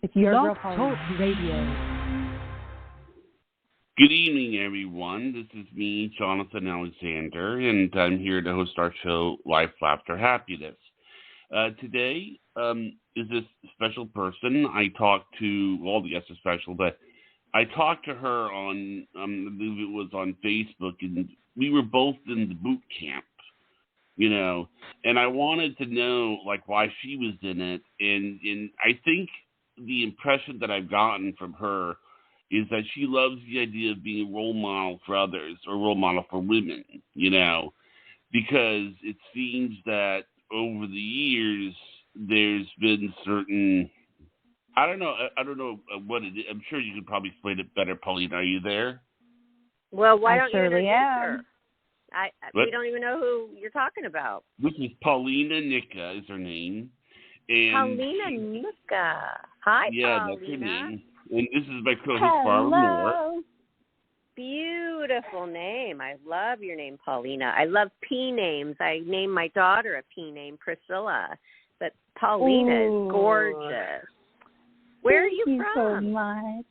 It's your Blog girl, Paulina. Talk Radio. Good evening, everyone. This is me, Jonathan Alexander, and I'm here to host our show, Life, Laughter, Happiness. Today is this special person. I talked to, all the guests are special, but I talked to her on, I believe it was on Facebook, and we were both in the boot camp, and I wanted to know, why she was in it, and I think the impression that I've gotten from her is that she loves the idea of being a role model for others or role model for women, because it seems that over the years there's been certain, I don't know what it is. I'm sure you could probably explain it better, Paulina. Are you there? Well, why I don't you surely introduce am. her? We don't even know who you're talking about. This is Paulina Nika is her name. And Paulina Nika. Hi, yeah, Paulina. that's her name. And this is my co-host, Barbara Moore. Beautiful name. I love your name, Paulina. I love P names. I named my daughter a P name, Priscilla. But Paulina is gorgeous. Where are you from? Thank you so much.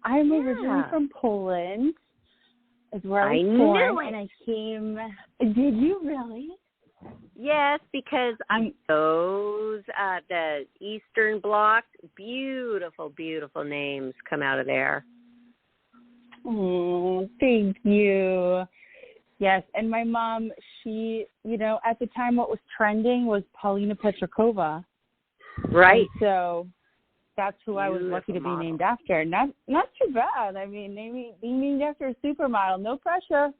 I'm originally from Poland. Is where I was born, and I came. Did you really? Yes, because those the Eastern Bloc, beautiful, beautiful names come out of there. Oh, thank you. Yes, and my mom, she, at the time what was trending was Paulina Petrakova. Right. And so that's who I was lucky to be named after. Not too bad. I mean, being named after a supermodel, no pressure.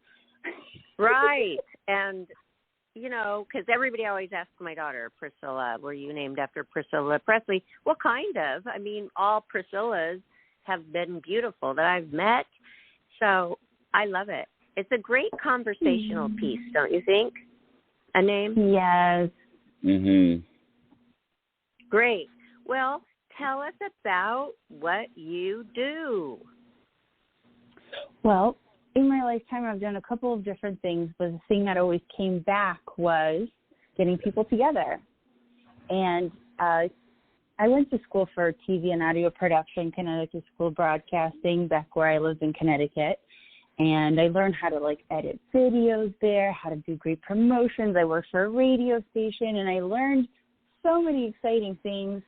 Right. And, because everybody always asks my daughter, Priscilla, were you named after Priscilla Presley? Well, kind of. I mean, all Priscillas have been beautiful that I've met. So I love it. It's a great conversational piece, don't you think? A name? Yes. Mm-hmm. Great. Well, tell us about what you do. Well, in my lifetime, I've done a couple of different things, but the thing that always came back was getting people together. And I went to school for TV and audio production, Connecticut School of Broadcasting, back where I lived in Connecticut. And I learned how to, edit videos there, how to do great promotions. I worked for a radio station, and I learned so many exciting things.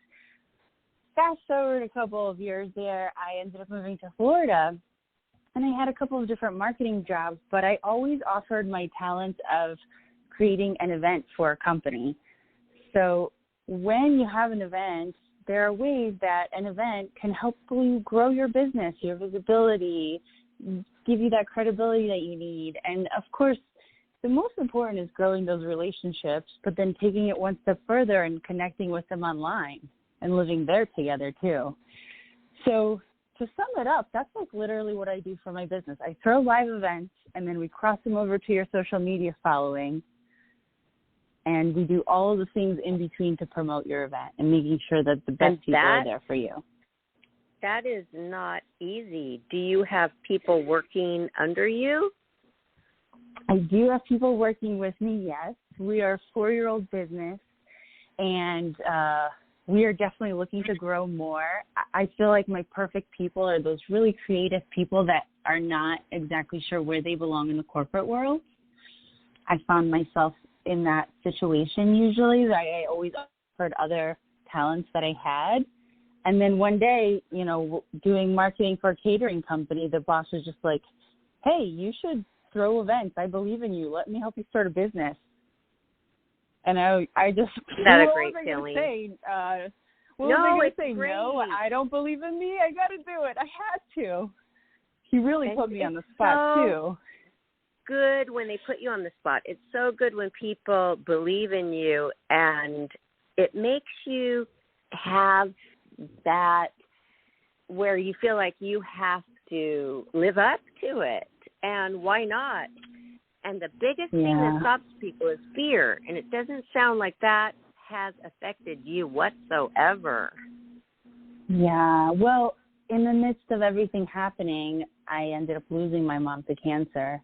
Fast forward a couple of years there, I ended up moving to Florida. And I had a couple of different marketing jobs, but I always offered my talent of creating an event for a company. So when you have an event, there are ways that an event can help you grow your business, your visibility, give you that credibility that you need. And, of course, the most important is growing those relationships, but then taking it one step further and connecting with them online and living there together, too. So to sum it up, that's literally what I do for my business. I throw live events, and then we cross them over to your social media following, and we do all of the things in between to promote your event and making sure that the best people are there for you. That is not easy. Do you have people working under you? I do have people working with me, yes. We are a 4-year-old business, and we are definitely looking to grow more. I feel like my perfect people are those really creative people that are not exactly sure where they belong in the corporate world. I found myself in that situation usually. I always offered other talents that I had. And then one day, doing marketing for a catering company, the boss was just like, hey, you should throw events. I believe in you. Let me help you start a business. And I just, not a great feeling. No, I don't believe in me. I got to do it. I had to. He really put me on the spot, too. Good when they put you on the spot. It's so good when people believe in you, and it makes you have that where you feel like you have to live up to it. And why not? And the biggest thing that stops people is fear. And it doesn't sound like that has affected you whatsoever. Yeah. Well, in the midst of everything happening, I ended up losing my mom to cancer.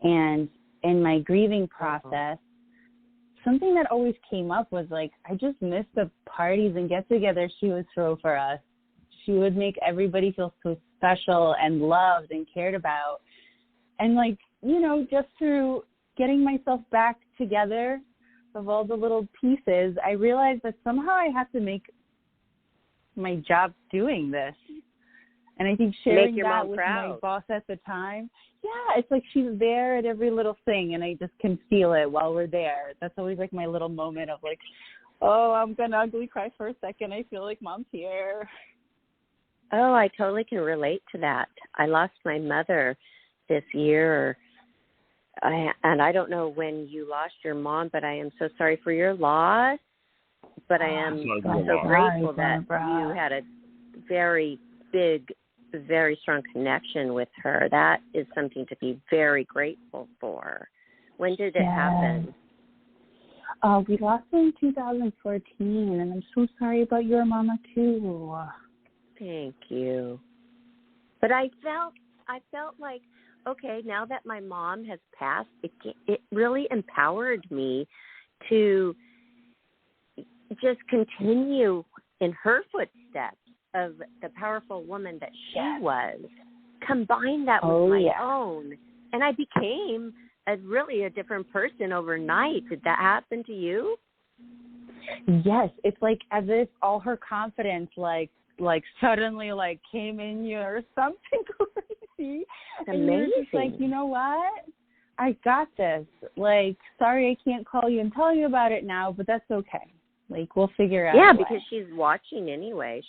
And in my grieving process, something that always came up was I just missed the parties and get-togethers she would throw for us. she would make everybody feel so special and loved and cared about. And, like, you know, just through getting myself back together of all the little pieces, I realized that somehow I had to make my job doing this. And I think sharing that with my boss at the time, yeah, it's like she's there at every little thing, and I just can feel it while we're there. That's always, like, my little moment of, like, oh, I'm going to ugly cry for a second. I feel like Mom's here. Oh, I totally can relate to that. I lost my mother this year, and I don't know when you lost your mom, but I am so sorry for your loss. But I am so grateful that you had a very big, very strong connection with her. That is something to be very grateful for. When did it happen? We lost her in 2014, and I'm so sorry about your mama too. Thank you. But I felt like, okay, now that my mom has passed, it really empowered me to just continue in her footsteps of the powerful woman that she was, combine that with my own, and I became really a different person overnight. Did that happen to you? Yes, it's like as if all her confidence like suddenly like came in you or something crazy. And you're just like, you know what? I got this. Like, sorry I can't call you and tell you about it now, but that's okay. Like, we'll figure out. Yeah, because she's watching anyway.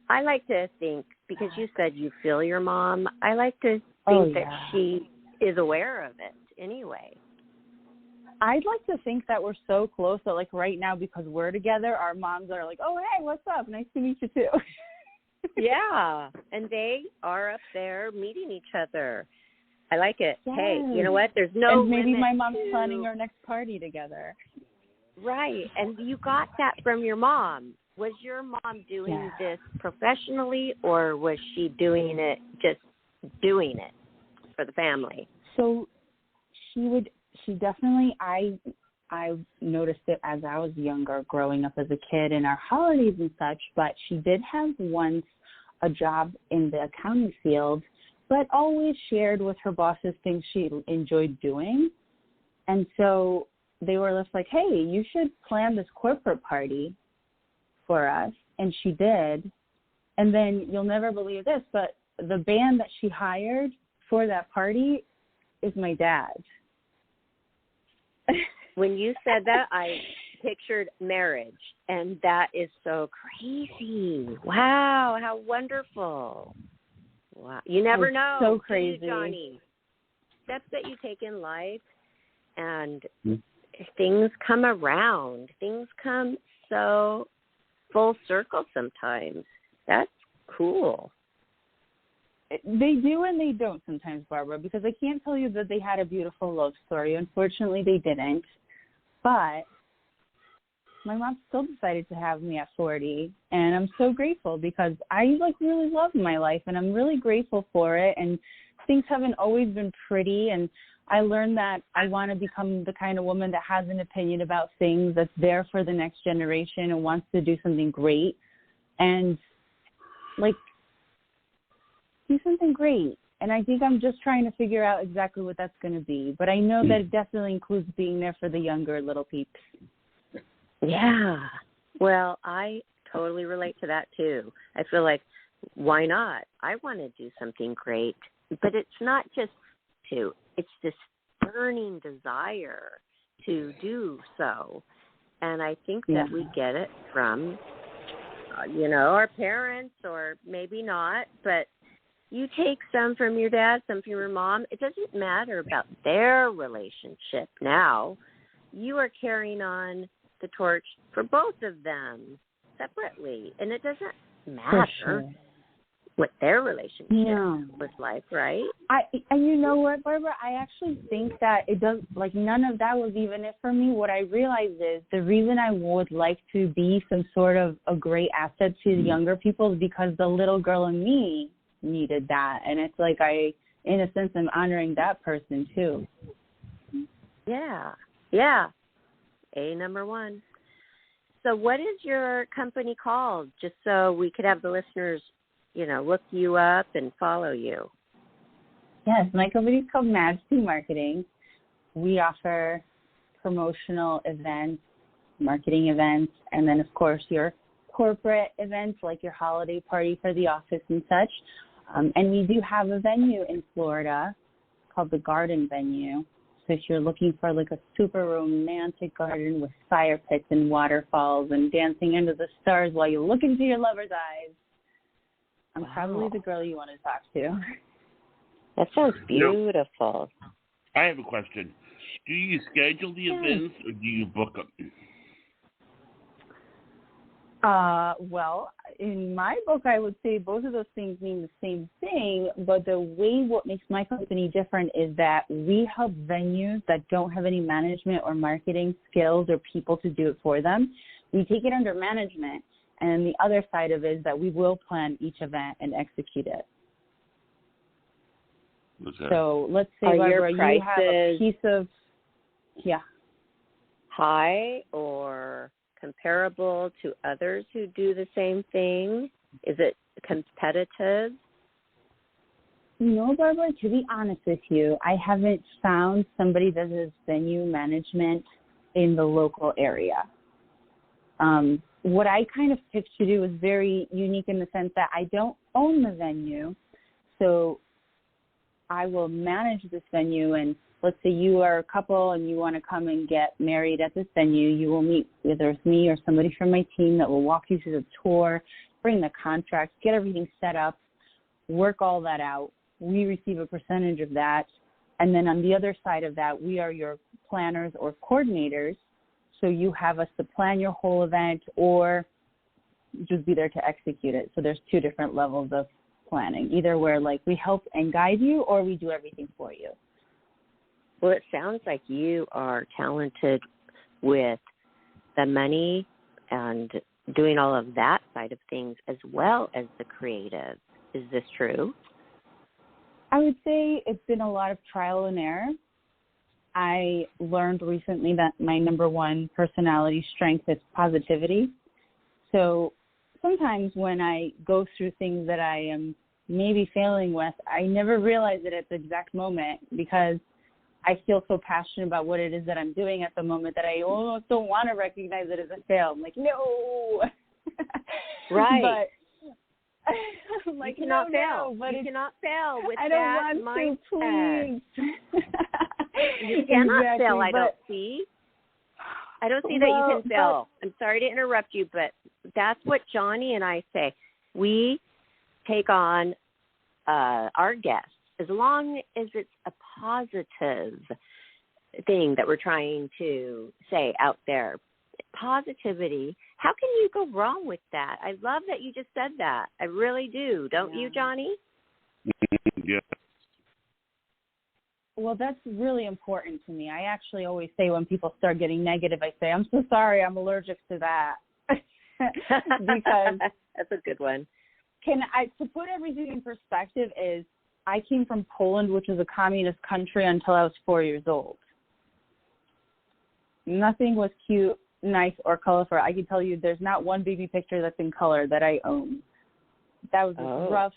I like to think, because you said you feel your mom, I like to think that she is aware of it anyway. I'd like to think that we're so close that, like, right now, because we're together, our moms are like, oh, hey, what's up? Nice to meet you, too. Yeah, and they are up there meeting each other. I like it. Yes. Hey, you know what? There's no and maybe limit my mom's planning our next party together. Right, and you got that from your mom. Was your mom doing this professionally, or was she doing it for the family? So she definitely, I noticed it as I was younger, growing up as a kid in our holidays and such, but she did have once a job in the accounting field, but always shared with her bosses things she enjoyed doing. And so they were just like, hey, you should plan this corporate party for us. And she did. And then you'll never believe this, but the band that she hired for that party is my dad. When you said that, I pictured marriage, and that is so crazy. Wow, how wonderful. Wow. You never know. So crazy. Johnny. Steps that you take in life, and things come around. Things come so full circle sometimes. That's cool. They do and they don't sometimes, Barbara, because I can't tell you that they had a beautiful love story. Unfortunately, they didn't. But my mom still decided to have me at 40, and I'm so grateful because I, really love my life, and I'm really grateful for it. And things haven't always been pretty, and I learned that I want to become the kind of woman that has an opinion about things, that's there for the next generation and wants to do something great and, do something great. And I think I'm just trying to figure out exactly what that's going to be. But I know that it definitely includes being there for the younger little peeps. Yeah. Well, I totally relate to that, too. I feel like, why not? I want to do something great. But it's not just it's this burning desire to do so. And I think that we get it from, our parents, or maybe not, but you take some from your dad, some from your mom. It doesn't matter about their relationship now. You are carrying on the torch for both of them separately. And it doesn't matter what their relationship was like, right? And you know what, Barbara? I actually think that it does, none of that was even it for me. What I realized is the reason I would like to be some sort of a great asset to the younger people is because the little girl in me needed that. And it's like in a sense, I'm honoring that person too. Yeah. Yeah. A number one. So what is your company called, just so we could have the listeners, look you up and follow you? Yes, my company is called Majesty Marketing. We offer promotional events, marketing events, and then, of course, your corporate events like your holiday party for the office and such. And we do have a venue in Florida called the Garden Venue. So if you're looking for like a super romantic garden with fire pits and waterfalls and dancing under the stars while you look into your lover's eyes, I'm probably the girl you want to talk to. That sounds beautiful. I have a question. Do you schedule the events or do you book them? Well, in my book, I would say both of those things mean the same thing, but what makes my company different is that we help venues that don't have any management or marketing skills or people to do it for them. We take it under management, and the other side of it is that we will plan each event and execute it. Okay. So let's say, Barbara, you have a piece of, high or comparable to others who do the same thing? Is it competitive? No, Barbara, to be honest with you, I haven't found somebody that does venue management in the local area. What I kind of picked to do is very unique in the sense that I don't own the venue, so I will manage this venue. And let's say you are a couple and you want to come and get married at this venue, you will meet whether it's me or somebody from my team that will walk you through the tour, bring the contracts, get everything set up, work all that out. We receive a percentage of that. And then on the other side of that, we are your planners or coordinators. So you have us to plan your whole event or just be there to execute it. So there's two different levels of planning, either where like we help and guide you or we do everything for you. Well, it sounds like you are talented with the money and doing all of that side of things as well as the creative. Is this true? I would say it's been a lot of trial and error. I learned recently that my number one personality strength is positivity. So sometimes when I go through things that I am maybe failing with, I never realize it at the exact moment because I feel so passionate about what it is that I'm doing at the moment that I almost don't want to recognize it as a fail. I'm like, no. Right. But I'm like, you cannot fail. But you cannot fail with I that don't mindset. want to, please. You cannot exactly, fail, I don't see. I don't see that you can fail. I'm sorry to interrupt you, but that's what Johnny and I say. We take on our guests as long as it's a positive thing that we're trying to say out there. Positivity. How can you go wrong with that? I love that you just said that. I really do. Don't you, Johnny? Yeah. Well, that's really important to me. I actually always say when people start getting negative, I say, I'm so sorry, I'm allergic to that. Because that's a good one. To put everything in perspective is I came from Poland, which is a communist country, until I was 4 years old. Nothing was cute, nice, or colorful. I can tell you there's not one baby picture that's in color that I own. That was a rough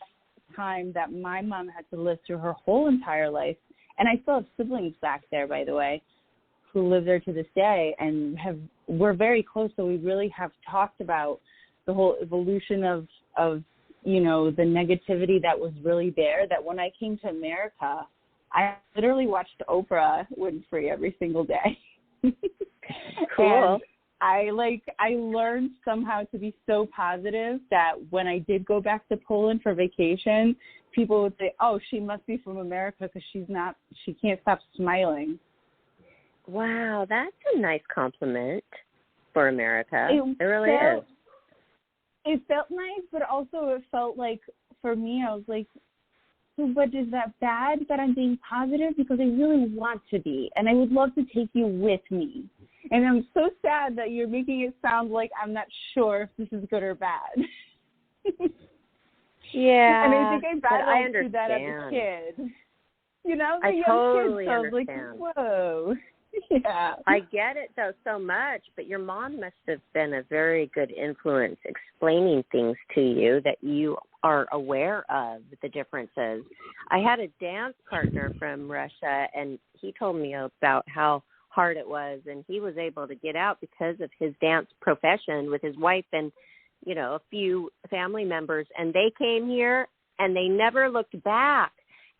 time that my mom had to live through her whole entire life. And I still have siblings back there, by the way, who live there to this day and we're very close. So we really have talked about the whole evolution of the negativity that was really there, that when I came to America, I literally watched Oprah Winfrey every single day. Cool. And I learned somehow to be so positive that when I did go back to Poland for vacation, people would say, oh, she must be from America because she can't stop smiling. Wow, that's a nice compliment for America. It really is. It felt nice, but also it felt like, for me, I was like, so but is that bad that I'm being positive? Because I really want to be, and I would love to take you with me. And I'm so sad that you're making it sound like I'm not sure if this is good or bad. Yeah, and I think I battled through that as a understand. kid. You know, I totally understand. I was like, whoa. Yeah. I get it, though, so much, but your mom must have been a very good influence explaining things to you that you are aware of, the differences. I had a dance partner from Russia, and he told me about how hard it was, and he was able to get out because of his dance profession with his wife and, you know, a few family members, and they came here, and they never looked back.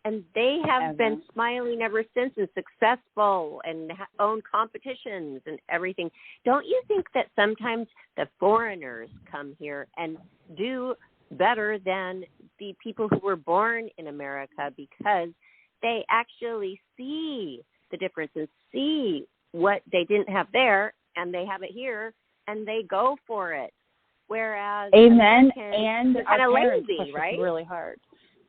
And they have been smiling ever since and successful and own competitions and everything. Don't you think that sometimes the foreigners come here and do better than the people who were born in America because they actually see the difference and see what they didn't have there and they have it here and they go for it? Whereas Amen. Americans, And they're kind of lazy, push right? really hard.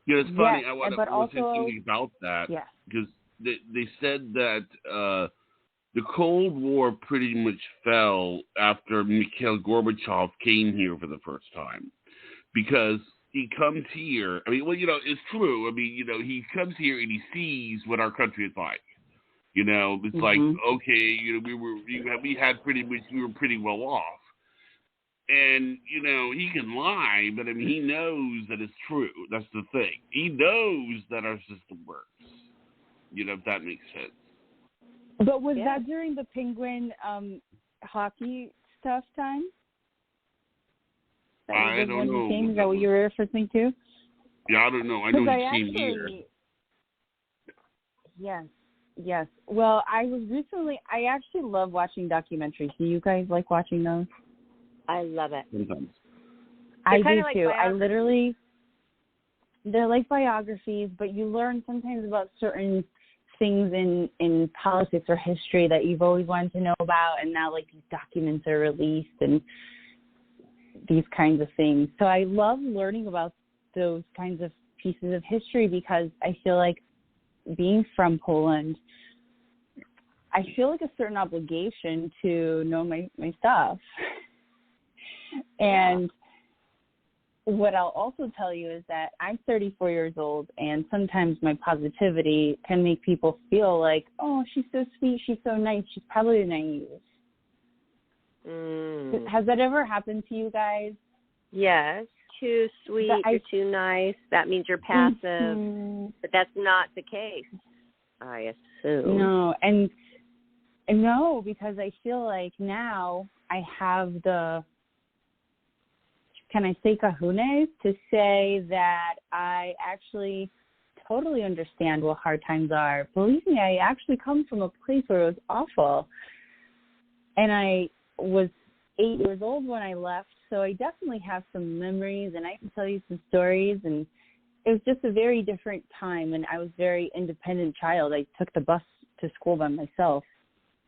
Yeah, it's funny. Yes, I was also, thinking about that yeah. because they said that the Cold War pretty much fell after Mikhail Gorbachev came here for the first time because he comes here. I mean, well, you know, it's true. I mean, you know, he comes here and he sees what our country is like. You know, it's like, okay, you know, we were pretty well off. And, you know, he can lie, but I mean, he knows that it's true. That's the thing. He knows that our system works. You know, if that makes sense. But was that during the Penguin hockey stuff time? I don't know. Team? Is that what you were referencing to? Yeah, I don't know. I know he came here. Yes. Well, I actually love watching documentaries. Do you guys like watching those? I love it. Sometimes. I do too. They're like biographies, but you learn sometimes about certain things in politics or history that you've always wanted to know about, and now like these documents are released and these kinds of things. So I love learning about those kinds of pieces of history because I feel like being from Poland, I feel like a certain obligation to know my stuff. And what I'll also tell you is that I'm 34 years old, and sometimes my positivity can make people feel like, oh, she's so sweet, she's so nice, she's probably naive. Has that ever happened to you guys? Yes. Too sweet, you're too nice. That means you're passive. But that's not the case, I assume. No, and no, because I feel like now I have the, can I say kahunas, to say that I actually totally understand what hard times are. Believe me, I actually come from a place where it was awful. And I was 8 years old when I left, so I definitely have some memories, and I can tell you some stories. And it was just a very different time, and I was a very independent child. I took the bus to school by myself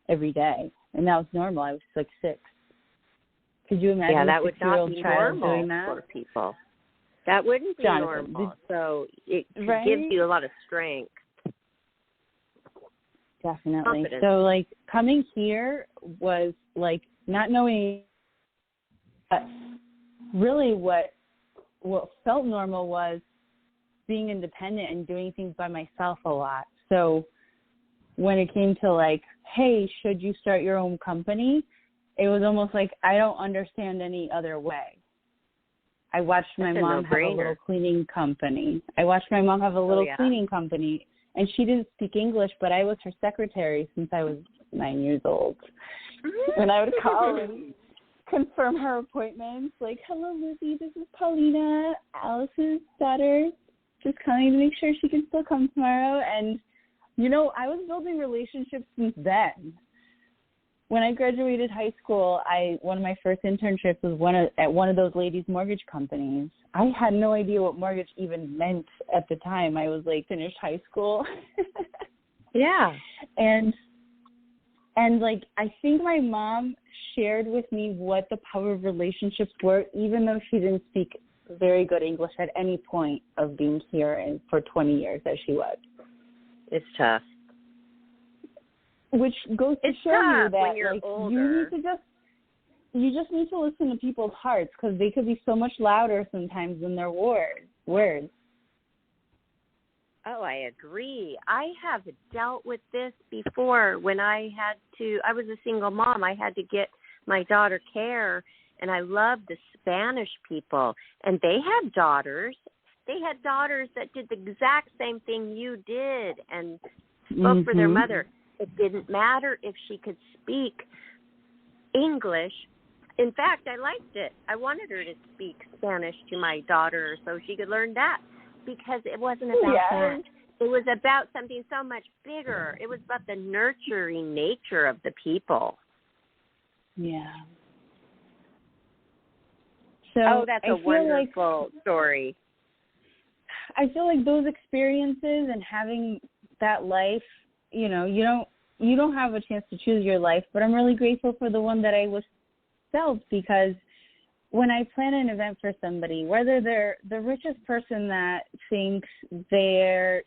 every day, and that was normal. I was like 6. Could you imagine that would not be normal doing that? for people? That wouldn't be normal. So it gives you a lot of strength. Definitely. Confidence. So, like, coming here was, like, not knowing really what felt normal was being independent and doing things by myself a lot. So when it came to, like, hey, should you start your own company, it was almost like I don't understand any other way. I watched my mom have a little cleaning company. Cleaning company, and she didn't speak English, but I was her secretary since I was 9 years old. And I would call and confirm her appointments, like, hello, Lizzie, this is Paulina, Alice's daughter, just calling to make sure she can still come tomorrow. And, you know, I was building relationships since then. When I graduated high school, one of my first internships was at one of those ladies' mortgage companies. I had no idea what mortgage even meant at the time. I was like, finished high school. Yeah. And like, I think my mom shared with me what the power of relationships were, even though she didn't speak very good English at any point of being here and for 20 years as she was. It's tough. Which goes to show you that, like, older. you just need to listen to people's hearts, because they could be so much louder sometimes than their words. Oh, I agree. I have dealt with this before when I was a single mom. I had to get my daughter care, and I love the Spanish people. And they had daughters. They had daughters that did the exact same thing you did and spoke for their mother. It didn't matter if she could speak English. In fact, I liked it. I wanted her to speak Spanish to my daughter so she could learn that. Because it wasn't about that. It was about something so much bigger. It was about the nurturing nature of the people. Yeah. So that's a wonderful story. I feel like those experiences and having that life, you don't have a chance to choose your life, but I'm really grateful for the one that I was dealt, because when I plan an event for somebody, whether they're the richest person that thinks they're,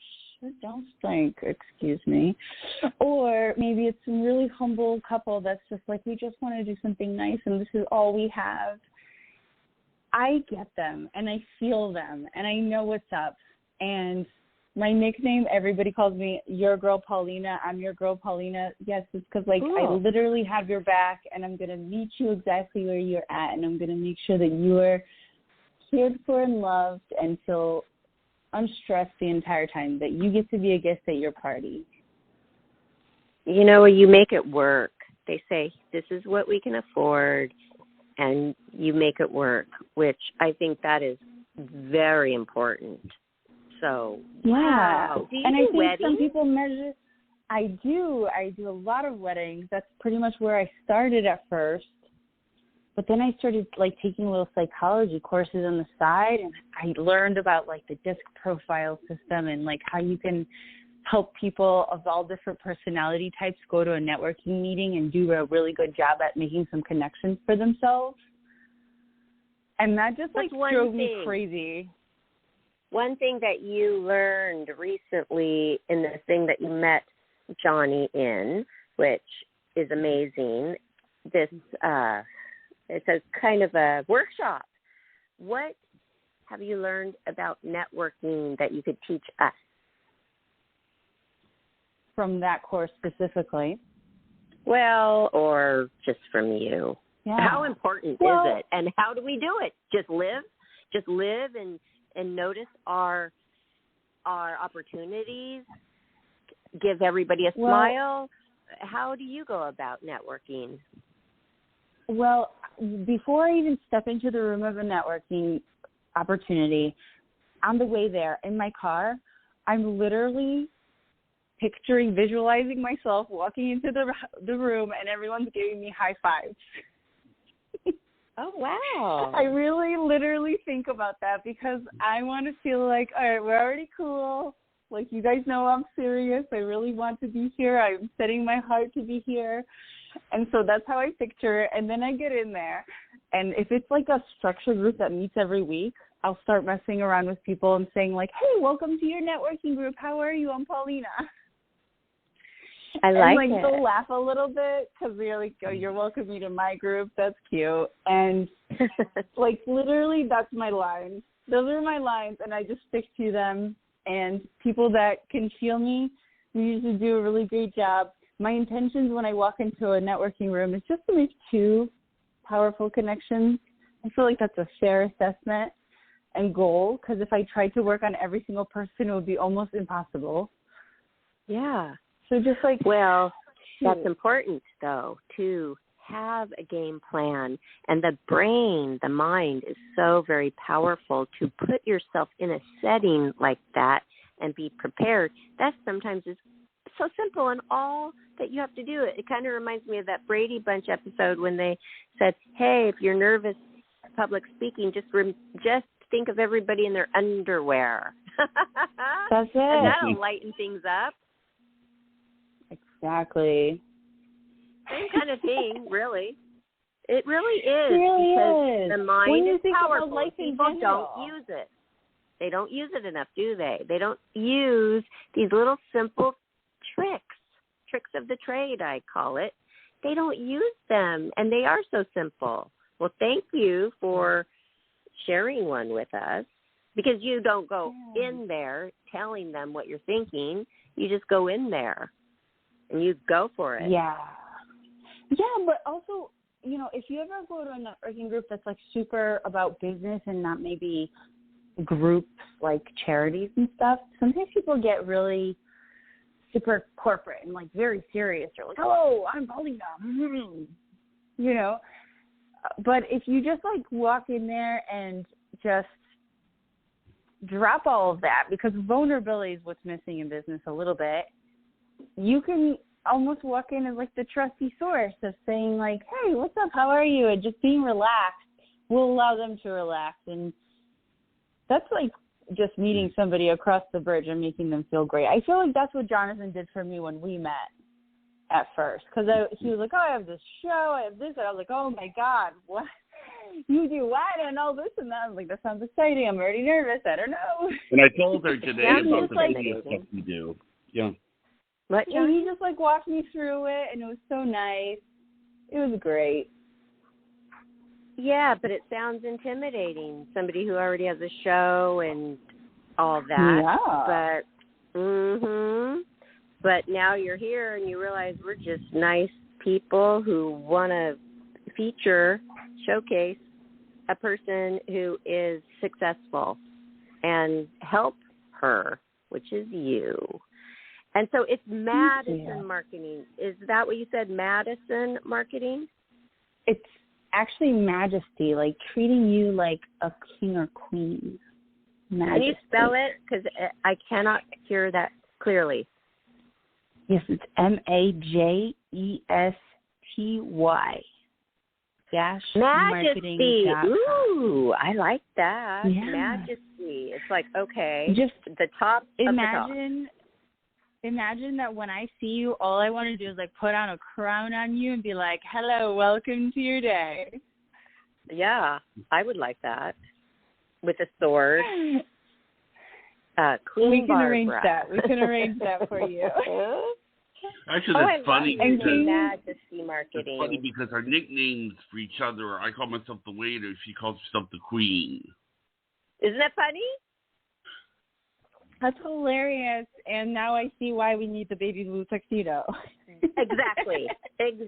or maybe it's some really humble couple that's just like, we just want to do something nice and this is all we have, I get them and I feel them and I know what's up. And my nickname, everybody calls me your girl Paulina. I'm your girl Paulina. Yes, it's because I literally have your back, and I'm going to meet you exactly where you're at, and I'm going to make sure that you are cared for and loved and feel unstressed the entire time, that you get to be a guest at your party. You make it work. They say this is what we can afford, and you make it work, which I think that is very important. So, wow. Do you and do I think weddings? Some people measure. I do a lot of weddings. That's pretty much where I started at first. But then I started taking little psychology courses on the side, and I learned about the DISC profile system and how you can help people of all different personality types go to a networking meeting and do a really good job at making some connections for themselves. And that just drove me crazy. One thing that you learned recently in the thing that you met Johnny in, which is amazing, it's a kind of a workshop. What have you learned about networking that you could teach us? From that course specifically? Well, or just from you. Yeah. How important is it? And how do we do it? Just live and notice our opportunities, give everybody a smile. How do you go about networking? Well, before I even step into the room of a networking opportunity, on the way there in my car, I'm literally visualizing myself walking into the room and everyone's giving me high fives. Oh, wow. I really literally think about that because I want to feel like, all right, we're already cool. You guys know I'm serious. I really want to be here. I'm setting my heart to be here. And so that's how I picture it. And then I get in there. And if it's a structured group that meets every week, I'll start messing around with people and saying hey, welcome to your networking group. How are you? I'm Paulina. I like it. And they'll laugh a little bit because they're oh, you're welcoming to my group. That's cute. And literally that's my lines. Those are my lines, and I just stick to them. And people that can feel me, we usually do a really great job. My intentions when I walk into a networking room is just to make two powerful connections. I feel like that's a fair assessment and goal, because if I tried to work on every single person, it would be almost impossible. Yeah. So just that's important, though, to have a game plan. And the brain, the mind, is so very powerful to put yourself in a setting like that and be prepared. That sometimes is so simple, and all that you have to do. It kind of reminds me of that Brady Bunch episode when they said, hey, if you're nervous public speaking, just think of everybody in their underwear. That's it. And that'll lighten things up. Exactly. Same kind of thing, really. It really is. It really because is. the mind is powerful. People don't use it. They don't use it enough, do they? They don't use these little simple tricks of the trade, I call it. They don't use them, and they are so simple. Well, thank you for sharing one with us. because you don't go in there telling them what you're thinking. You just go in there and you go for it. Yeah. Yeah, but also, you know, if you ever go to a networking group that's like super about business and not maybe groups like charities and stuff, sometimes people get really super corporate and like very serious. They're like, hello, I'm Paulina. You know, but if you just like walk in there and just drop all of that, because vulnerability is what's missing in business a little bit, you can almost walk in as like the trusty source of saying like, hey, what's up? How are you? And just being relaxed will allow them to relax. And that's like just meeting somebody across the bridge and making them feel great. I feel like that's what Jonathan did for me when we met at first. Because he was like, oh, I have this show, I have this. And I was like, oh, my God, what? You do what? And all this and that. I was like, that sounds exciting. I'm already nervous. I don't know. And I told her today about the like, video stuff you do. Yeah. What? Yeah, he just like walked me through it, and it was so nice. It was great. Yeah, but it sounds intimidating. Somebody who already has a show and all that. Yeah. But now you're here and you realize we're just nice people who want to showcase a person who is successful and help her, which is you. And so it's Madison Marketing. Is that what you said, Madison Marketing? It's actually Majesty, like treating you like a king or queen. Majesty. Can you spell it? Because I cannot hear that clearly. Yes, it's Majesty Majesty. Ooh, I like that. Yeah. Majesty. It's like, okay, just the top Imagine that when I see you, all I want to do is like put on a crown on you and be like, hello, welcome to your day. Yeah, I would like that. With a sword. Queen we can Barbara. arrange that. We can arrange that for you. Actually, that's funny. Majesty Marketing. It's funny because our nicknames for each other are, I call myself the waiter, she calls herself the queen. Isn't that funny? That's hilarious, and now I see why we need the baby blue tuxedo. Exactly.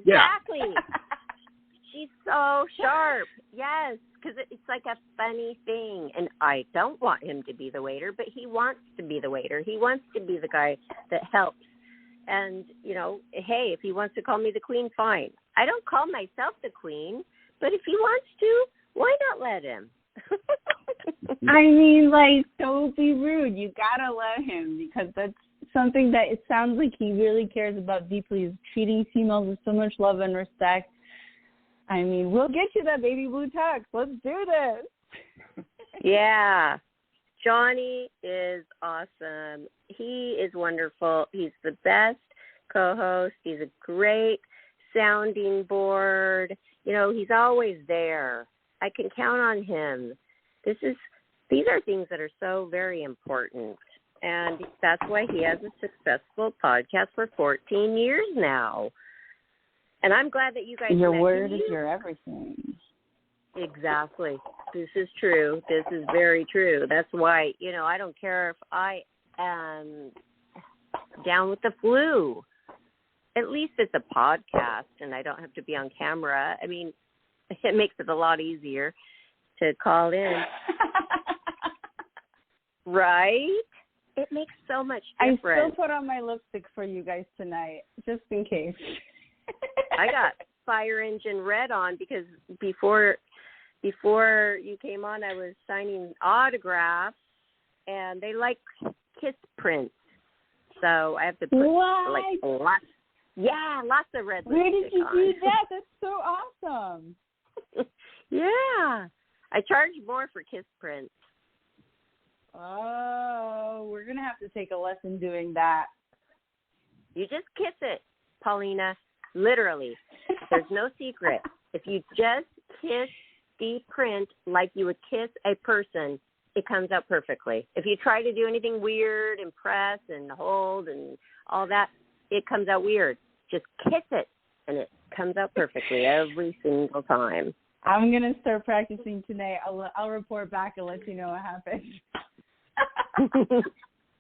Yeah. She's so sharp. Yes, because it's like a funny thing. And I don't want him to be the waiter, but he wants to be the waiter. He wants to be the guy that helps. And, you know, hey, if he wants to call me the queen, fine. I don't call myself the queen, but if he wants to, why not let him? I mean, like, don't be rude. You gotta let him, because that's something that it sounds like he really cares about deeply, is treating females with so much love and respect. I mean, we'll get you that baby blue tux. Let's do this. Yeah. Johnny is awesome. He is wonderful. He's the best co-host. He's a great sounding board. You know, he's always there. I can count on him. These are things that are so very important. And that's why he has a successful podcast for 14 years now. And I'm glad that you guys Your word is your everything. Exactly. This is true. This is very true. That's why, you know, I don't care if I am down with the flu. At least it's a podcast and I don't have to be on camera. I mean, it makes it a lot easier to call in. Right? It makes so much difference. I still put on my lipstick for you guys tonight, just in case. I got Fire Engine Red on because before you came on, I was signing autographs, and they like kiss prints. So I have to put lots of red lipstick on. Where did you do that? That's so awesome. Yeah. I charge more for kiss prints. Oh, we're going to have to take a lesson doing that. You just kiss it, Paulina. Literally. There's no secret. If you just kiss the print like you would kiss a person, it comes out perfectly. If you try to do anything weird and press and hold and all that, it comes out weird. Just kiss it, and it comes out perfectly every single time. I'm going to start practicing tonight. I'll report back and let you know what happens.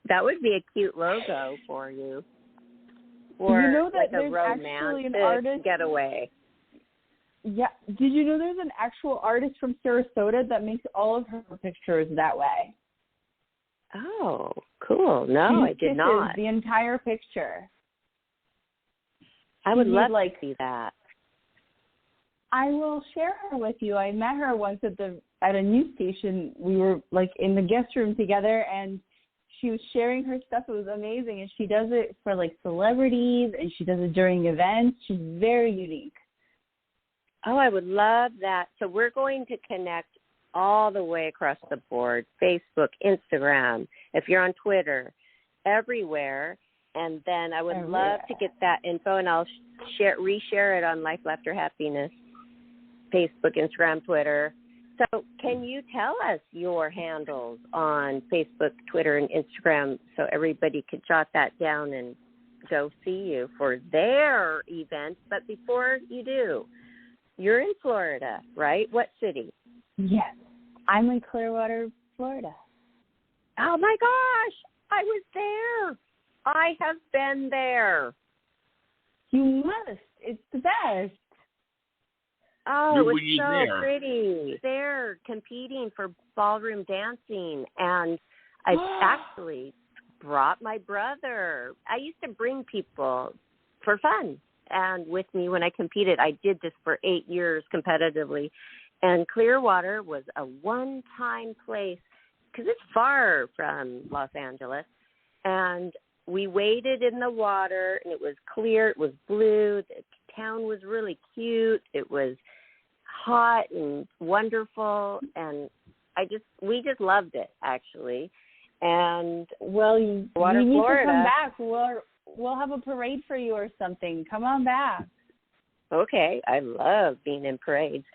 That would be a cute logo for you. Or you know that like there's a actually an romantic artist getaway. Yeah. Did you know there's an actual artist from Sarasota that makes all of her pictures that way? Oh, cool. No, I did not. The entire picture. I would love to see that. I will share her with you. I met her once at a news station. We were like in the guest room together, and she was sharing her stuff. It was amazing, and she does it for like celebrities, and she does it during events. She's very unique. Oh, I would love that. So we're going to connect all the way across the board, Facebook, Instagram, if you're on Twitter, everywhere. And then I would love to get that info, and I'll reshare it on Life, Laughter, Happiness, Facebook, Instagram, Twitter. So can you tell us your handles on Facebook, Twitter, and Instagram so everybody could jot that down and go see you for their event? But before you do, you're in Florida, right? What city? Yes. I'm in Clearwater, Florida. Oh, my gosh. I was there. I have been there. You must. It's the best. Oh, it was so pretty. There competing for ballroom dancing, and I actually brought my brother. I used to bring people for fun and with me when I competed. I did this for 8 years competitively, and Clearwater was a one-time place because it's far from Los Angeles, and we waded in the water, and it was clear, it was blue, the town was really cute, it was hot and wonderful, and we just loved it, actually. And well, you Florida, need to come back. We'll have a parade for you or something. Come on back. Okay, I love being in parades.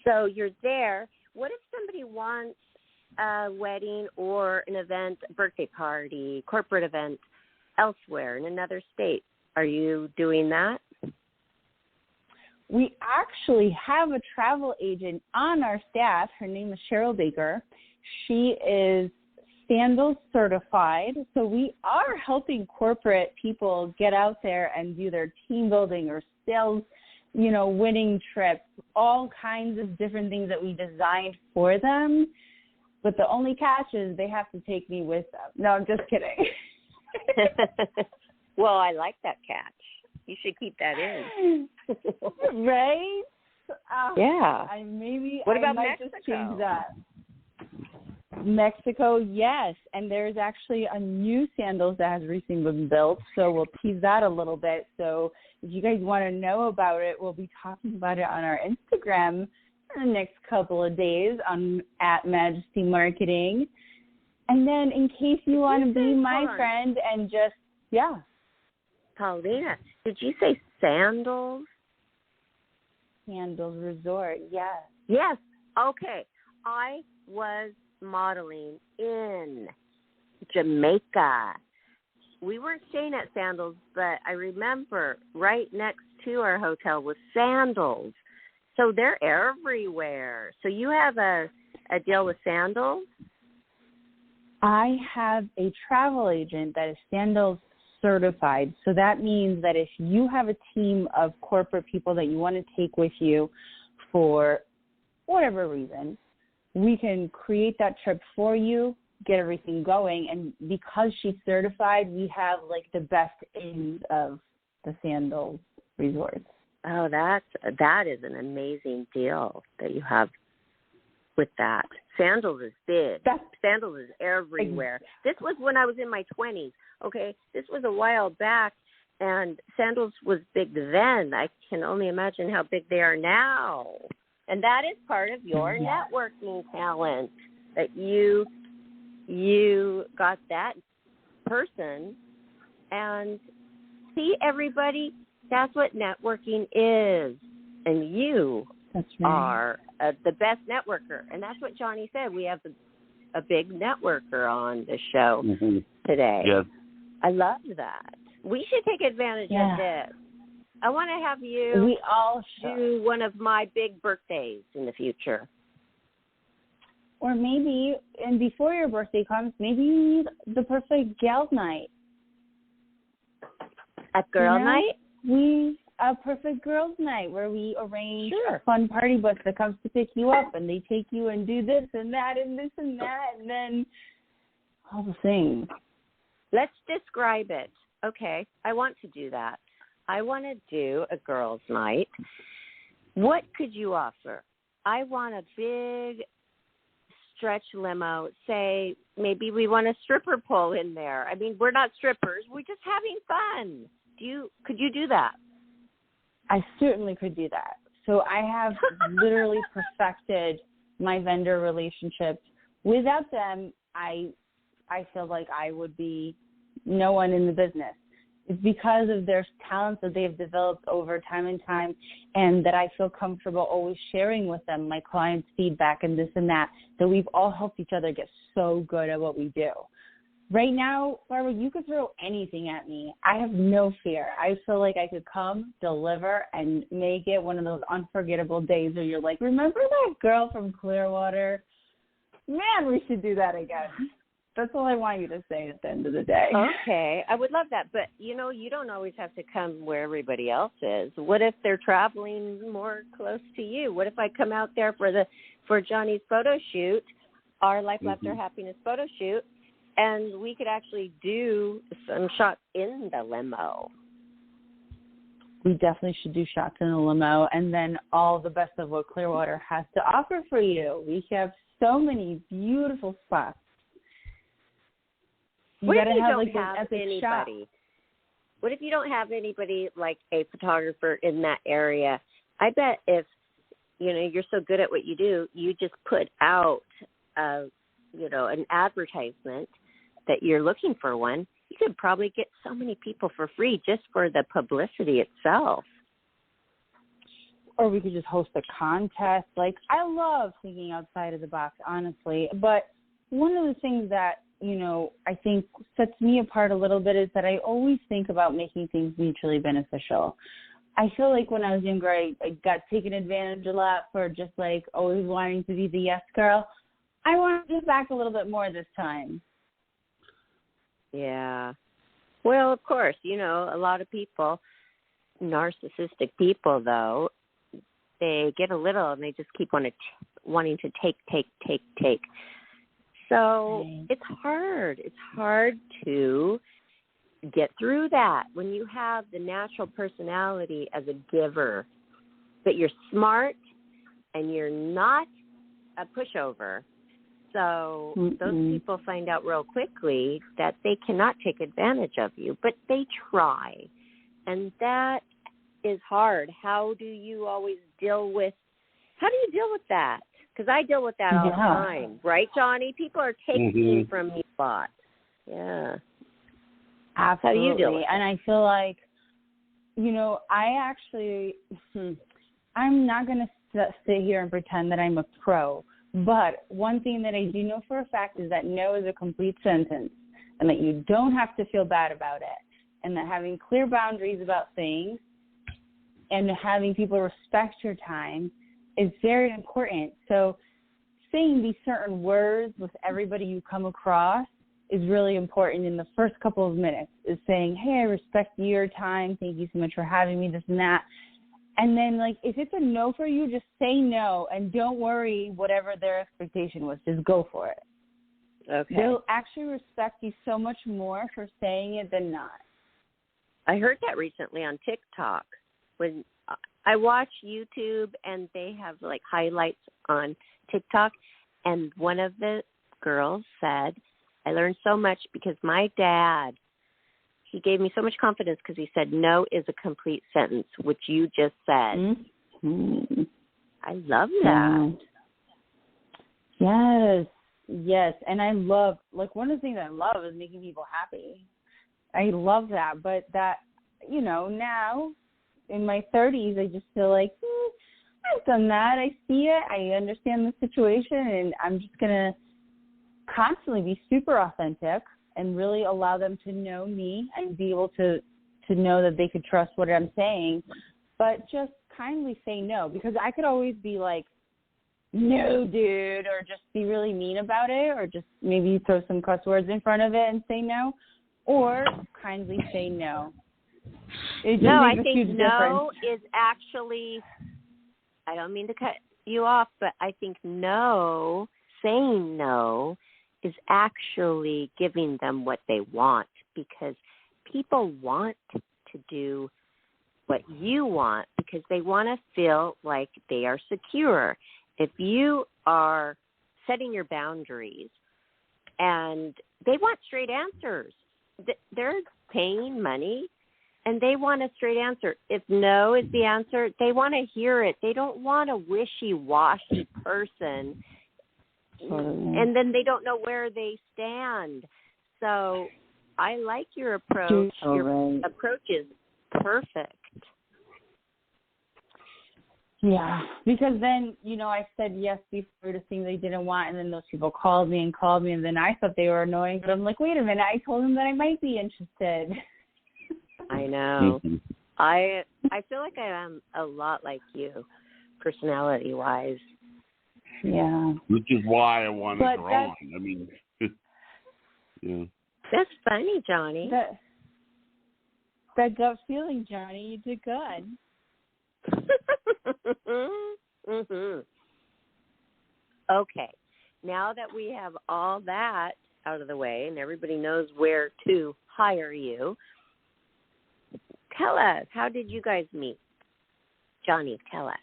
So you're there. What if somebody wants a wedding or an event, a birthday party, corporate event elsewhere in another state? Are you doing that? We actually have a travel agent on our staff. Her name is Cheryl Baker. She is Sandals certified. So we are helping corporate people get out there and do their team building or sales, winning trips, all kinds of different things that we designed for them. But the only catch is they have to take me with them. No, I'm just kidding. Well, I like that catch. You should keep that in. Right? Yeah. What about might Mexico? Just change that. Mexico, yes. And there's actually a new sandals that has recently been built, so we'll tease that a little bit. So if you guys want to know about it, we'll be talking about it on our Instagram for the next couple of days at Majesty Marketing. And then in case you want to be my friend and just, Paulina, did you say Sandals? Sandals Resort, yes. Yes. Okay. I was modeling in Jamaica. We weren't staying at Sandals, but I remember right next to our hotel was Sandals. So they're everywhere. So you have a deal with Sandals? I have a travel agent that is Sandals certified. So that means that if you have a team of corporate people that you want to take with you for whatever reason, we can create that trip for you, get everything going. And because she's certified, we have like the best ends of the Sandals resorts. Oh, that is an amazing deal that you have with that. Sandals is big. Sandals is everywhere. This was when I was in my 20s. Okay, this was a while back, and Sandals was big then. I can only imagine how big they are now. And that is part of your networking talent, that you got that person. And see, everybody, that's what networking is. And you are the best networker. And that's what Johnny said. We have a big networker on the show today. Yes. I love that. We should take advantage of this. I want to have you We all do one of my big birthdays in the future. Or maybe, and before your birthday comes, maybe you need the perfect gal night. A girl night? A perfect girls night where we arrange Sure. a fun party bus that comes to pick you up, and they take you and do this and that and this and that, and then all the things. Let's describe it. Okay, I want to do that. I want to do a girls' night. What could you offer? I want a big stretch limo. Say maybe we want a stripper pole in there. I mean, we're not strippers. We're just having fun. Could you do that? I certainly could do that. So I have literally perfected my vendor relationships. Without them, I feel like I would be no one in the business. It's because of their talents that they've developed over time and time, and that I feel comfortable always sharing with them my clients' feedback and this and that we've all helped each other get so good at what we do. Right now, Barbara, you could throw anything at me. I have no fear. I feel like I could come, deliver, and make it one of those unforgettable days where you're like, remember that girl from Clearwater? Man, we should do that again. That's all I want you to say at the end of the day. Okay. I would love that. But, you don't always have to come where everybody else is. What if they're traveling more close to you? What if I come out there for Johnny's photo shoot, our Life, Laughter, Happiness photo shoot, and we could actually do some shots in the limo? We definitely should do shots in the limo, and then all the best of what Clearwater has to offer for you. We have so many beautiful spots. What if you don't have anybody? What if you don't have anybody like a photographer in that area? I bet if, you're so good at what you do, you just put out, an advertisement that you're looking for one. You could probably get so many people for free just for the publicity itself. Or we could just host a contest. Like, I love thinking outside of the box, honestly. But one of the things that, I think sets me apart a little bit is that I always think about making things mutually beneficial. I feel like when I was younger, I got taken advantage a lot for just like always wanting to be the yes girl. I want to give back a little bit more this time. Yeah. Well, of course, a lot of people, narcissistic people, though, they get a little and they just keep wanting to take. So it's hard. It's hard to get through that when you have the natural personality as a giver, but you're smart and you're not a pushover. So those people find out real quickly that they cannot take advantage of you, but they try. And that is hard. How do you deal with that? Because I deal with that all the time. Right, Johnny? People are taking from me spots. Yeah. Absolutely. How do you deal with it? And I feel like, I'm not going to sit here and pretend that I'm a pro. But one thing that I do know for a fact is that no is a complete sentence, and that you don't have to feel bad about it, and that having clear boundaries about things and having people respect your time is very important. So saying these certain words with everybody you come across is really important in the first couple of minutes, is saying, hey, I respect your time. Thank you so much for having me, this and that. And then, if it's a no for you, just say no, and don't worry whatever their expectation was. Just go for it. Okay. They'll actually respect you so much more for saying it than not. I heard that recently on TikTok. When I watch YouTube and they have, highlights on TikTok, and one of the girls said, I learned so much because my dad, he gave me so much confidence because he said no is a complete sentence, which you just said. Mm-hmm. I love that. Yes. And I love, one of the things I love is making people happy. I love that. But that, now in my 30s, I just feel like, I've done that. I see it. I understand the situation. And I'm just going to constantly be super authentic and really allow them to know me and be able to to know that they could trust what I'm saying, but just kindly say no, because I could always be like, no, dude, or just be really mean about it, or just maybe throw some cuss words in front of it and say no, or kindly say no. I think no is actually, I don't mean to cut you off, but I think no, saying no, is actually giving them what they want, because people want to do what you want because they want to feel like they are secure. If you are setting your boundaries and they want straight answers, they're paying money and they want a straight answer. If no is the answer, they want to hear it. They don't want a wishy-washy person, and then they don't know where they stand. So I like your approach. Your approach is perfect. Yeah, because then, I said yes before to things they didn't want, and then those people called me, and then I thought they were annoying, but I'm like, wait a minute, I told them that I might be interested. I know. I feel like I am a lot like you, personality-wise. Yeah. Which is why I wanted her on. I mean, yeah. That's funny, Johnny. That gut feeling, Johnny, you did good. Mm-hmm. Okay, now that we have all that out of the way and everybody knows where to hire you, tell us, how did you guys meet? Johnny, tell us.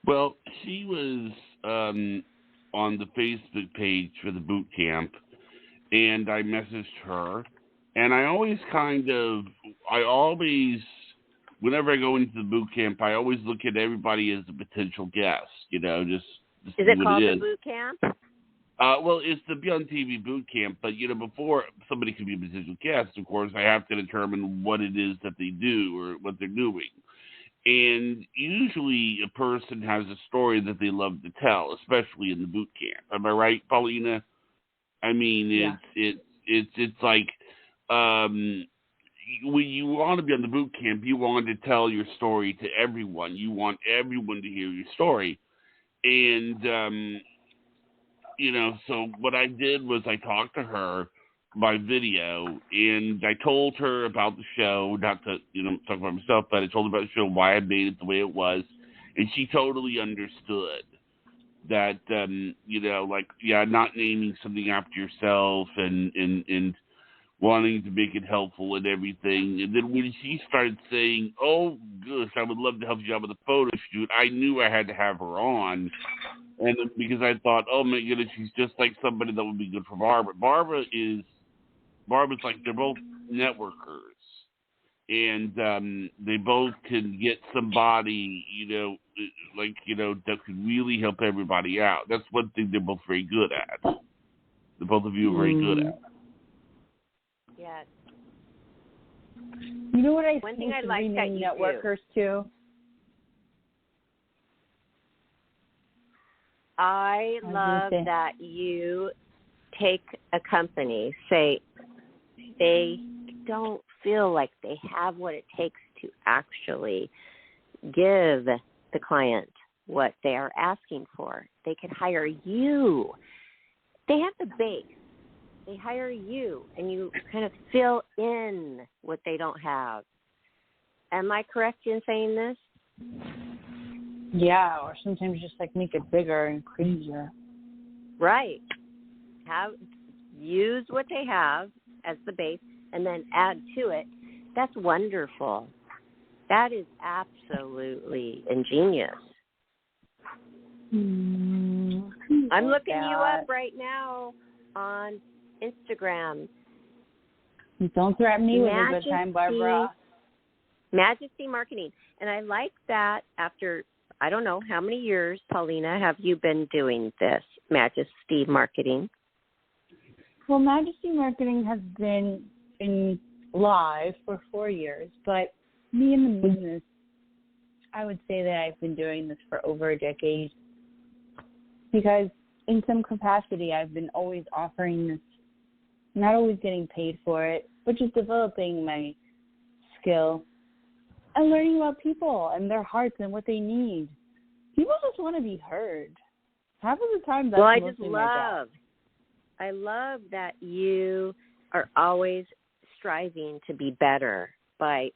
Well, she was on the Facebook page for the boot camp, and I messaged her, and I always whenever I go into the boot camp, I always look at everybody as a potential guest, just to see Is it what called it the boot camp? Well, it's the Beyond TV boot camp, but, before somebody can be a potential guest, of course, I have to determine what it is that they do or what they're doing. And usually a person has a story that they love to tell, especially in the boot camp. Am I right, Paulina? I mean, it's like, when you want to be on the boot camp, you want to tell your story to everyone. You want everyone to hear your story. And, so what I did was I talked to her by video, and I told her about the show, not to, talk about myself, but I told her about the show, why I made it the way it was, and she totally understood that, not naming something after yourself and wanting to make it helpful and everything. And then when she started saying, oh, gosh, I would love to help you out with a photo shoot, I knew I had to have her on. And because I thought, oh, my goodness, she's just like somebody that would be good for Barbara. Barbara's like, they're both networkers. And they both can get somebody, that could really help everybody out. That's one thing they're both very good at. The both of you are very good at. Yes. You know what I One think thing I like that you networkers do. too? I love that you take a company, say they don't feel like they have what it takes to actually give the client what they are asking for. They could hire you. They have the base. They hire you, and you kind of fill in what they don't have. Am I correct in saying this? Yeah, or sometimes just make it bigger and crazier. Right. Use what they have as the base and then add to it. That's wonderful. That is absolutely ingenious. I'm looking you up right now on Instagram. Don't threaten me with a good time, Barbara. Majesty Marketing. And I like that after, I don't know, how many years, Paulina, have you been doing this, Majesty Marketing? Well, Majesty Marketing has been in live for 4 years, but me in the business, I would say that I've been doing this for over a decade, because in some capacity I've been always offering this, not always getting paid for it, but just developing my skill, and learning about people and their hearts and what they need. People just want to be heard. Half of the time, that's mostly my job. I love that you are always striving to be better by,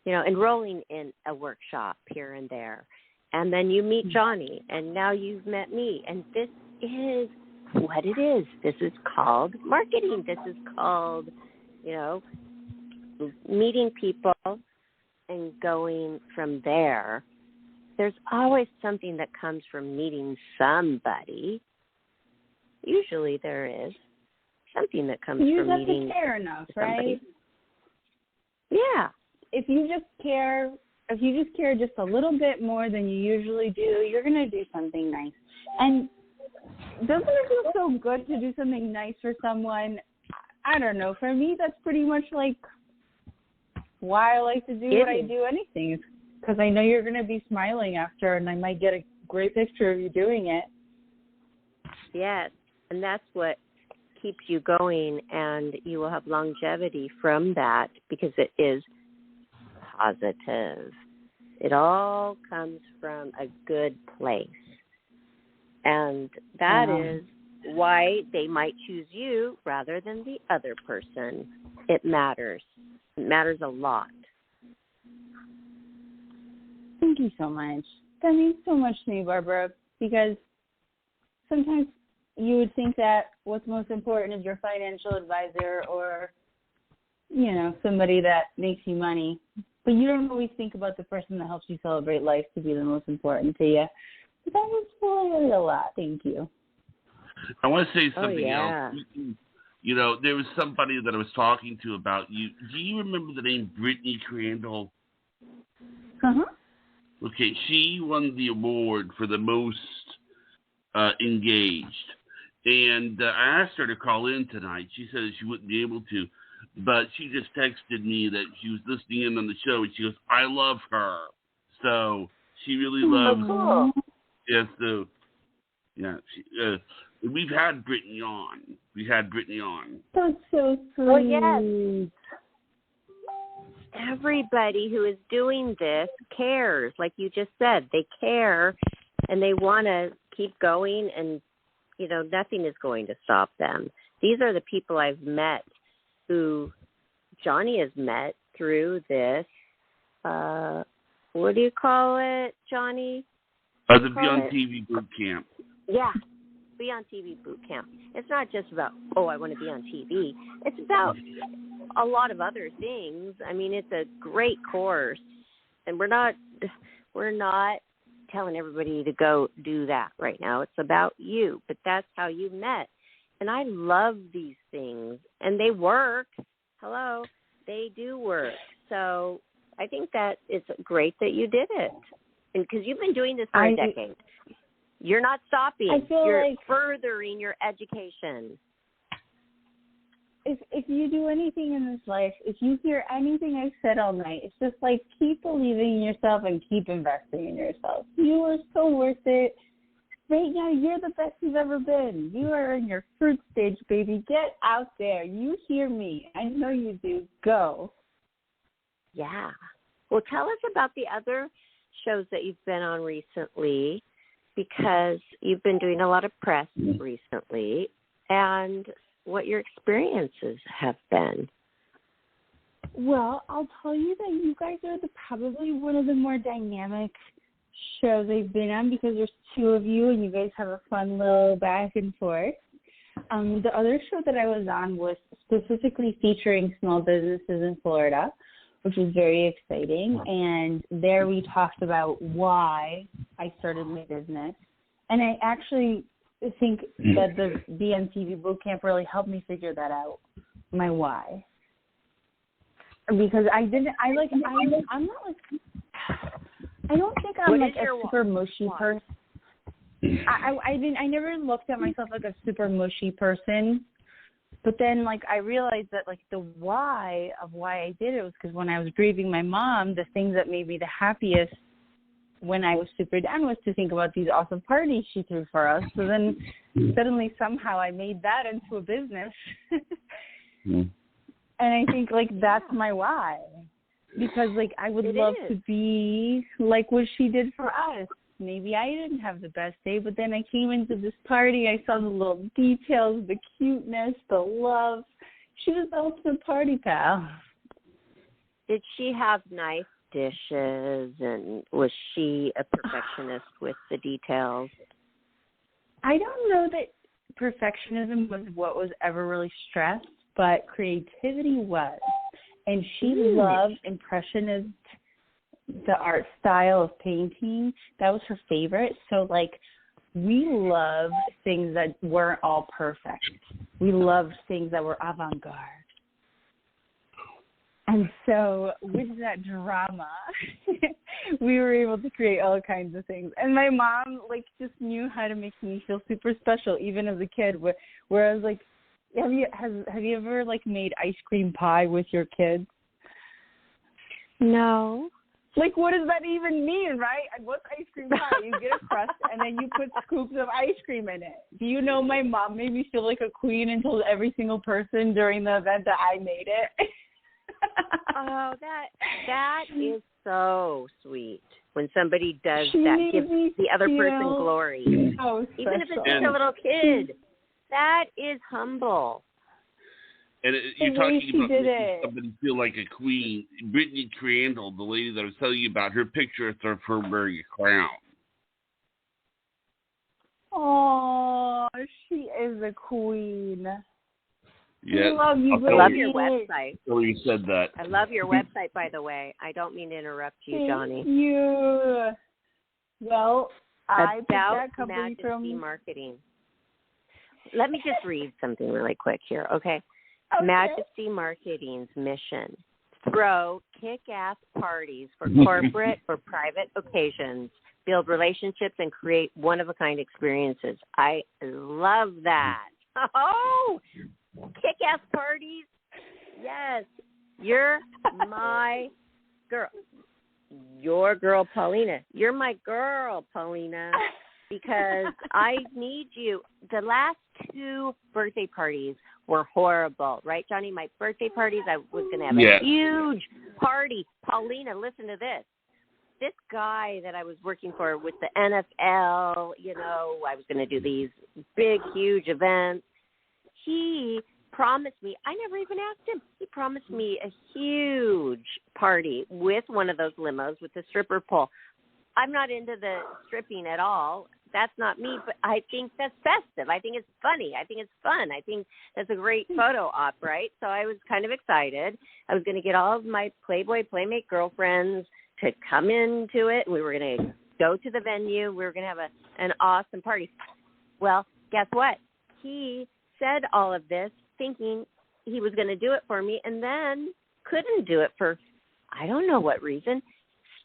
enrolling in a workshop here and there. And then you meet Johnny, and now you've met me. And this is what it is. This is called marketing. This is called, meeting people and going from there. There's always something that comes from meeting somebody. Usually there is something that comes from meeting somebody. You just have to care enough, right? Yeah. If you just care just a little bit more than you usually do, you're going to do something nice. And doesn't it feel so good to do something nice for someone? I don't know. For me, that's pretty much like why I like to do what I do anything. It's because I know you're going to be smiling after, and I might get a great picture of you doing it. Yes, and that's what keeps you going, and you will have longevity from that because it is positive. It all comes from a good place. And that is why they might choose you rather than the other person. It matters. It matters a lot. Thank you so much. That means so much to me, Barbara, because sometimes you would think that what's most important is your financial advisor or, somebody that makes you money. But you don't always think about the person that helps you celebrate life to be the most important to you. But that was really a lot. Thank you. I want to say something else. There was somebody that I was talking to about you. Do you remember the name Brittany Crandall? Uh-huh. Okay, she won the award for the most engaged. And I asked her to call in tonight. She said she wouldn't be able to. But she just texted me that she was listening in on the show, and she goes, I love her. So she really loves her. Yeah, so, we've had Brittany on. That's so sweet. Oh, yes. Everybody who is doing this cares. Like you just said, they care, and they want to keep going, and, nothing is going to stop them. These are the people I've met who Johnny has met through this, what do you call it, Johnny? The Beyond TV Boot Camp. Yeah, Beyond TV Boot Camp. It's not just about, I want to be on TV. It's about a lot of other things. I mean, it's a great course, and we're not telling everybody to go do that right now. It's about you, but that's how you met. And I love these things, and they work. Hello, they do work. So I think that it's great that you did it, and because you've been doing this for a decade. You're not stopping. You're furthering your education. If you do anything in this life, if you hear anything I've said all night, it's just like keep believing in yourself and keep investing in yourself. You are so worth it. Right now, you're the best you've ever been. You are in your fruit stage, baby. Get out there. You hear me. I know you do. Go. Yeah. Well, tell us about the other shows that you've been on recently, because you've been doing a lot of press recently, and what your experiences have been. Well, I'll tell you that you guys are probably one of the more dynamic shows I've been on, because there's two of you and you guys have a fun little back and forth. The other show that I was on was specifically featuring small businesses in Florida, which was very exciting. And there we talked about why I started my business. And I actually think that the BNTV Bootcamp really helped me figure that out, my why. Because I don't think I'm like a super mushy person. I never looked at myself like a super mushy person. But then, I realized that, the why of why I did it was because when I was grieving my mom, the things that made me the happiest when I was super down was to think about these awesome parties she threw for us. So then suddenly, somehow, I made that into a business. And I think, that's my why. because, like, I would love to be like what she did for us. Maybe I didn't have the best day, but then I came into this party. I saw the little details, the cuteness, the love. She was the ultimate party pal. Did she have nice dishes, and was she a perfectionist with the details? I don't know that perfectionism was what was ever really stressed, but creativity was. And she loved Impressionist, the art style of painting. That was her favorite. So, like, we loved things that weren't all perfect. We loved things that were avant-garde. And so with that drama, we were able to create all kinds of things. And my mom, like, just knew how to make me feel super special, even as a kid, where I was like, have you ever, like, made ice cream pie with your kids? No. Like, what does that even mean, right? What's ice cream pie? You get a crust, and then you put scoops of ice cream in it. Do you know my mom made me feel like a queen and told every single person during the event that I made it? Oh, that is so sweet. When somebody does that, gives the other person glory. So even if it's just a little kid. That is humble. And you're talking about making somebody feel like a queen. Brittany Crandall, the lady that I was telling you about, her picture is of her wearing a crown. Oh, she is a queen. Yeah, I love you. I love your website. So you said that. I love your website, by the way. I don't mean to interrupt you, Johnny. Thank you. Well, I picked about that company Majesty Marketing. Let me just read something really quick here, okay? Okay. Majesty Marketing's mission: throw kick-ass parties for corporate or private occasions, build relationships, and create one-of-a-kind experiences. I love that. Oh, kick-ass parties? Yes. You're my girl. Your girl, Paulina. You're my girl, Paulina, because I need you. The last 2 birthday parties were horrible, right, Johnny? My birthday parties, I was going to have a huge party. Paulina, listen to this. This guy that I was working for with the NFL, you know, I was going to do these big, huge events. He promised me, I never even asked him, he promised me a huge party with one of those limos with the stripper pole. I'm not into the stripping at all. That's not me, but I think that's festive. I think it's funny. I think it's fun. I think that's a great photo op, right? So I was kind of excited. I was going to get all of my Playboy Playmate girlfriends to come into it. We were going to go to the venue. We were going to have an awesome party. Well, guess what? He said all of this thinking he was going to do it for me, and then couldn't do it for I don't know what reason.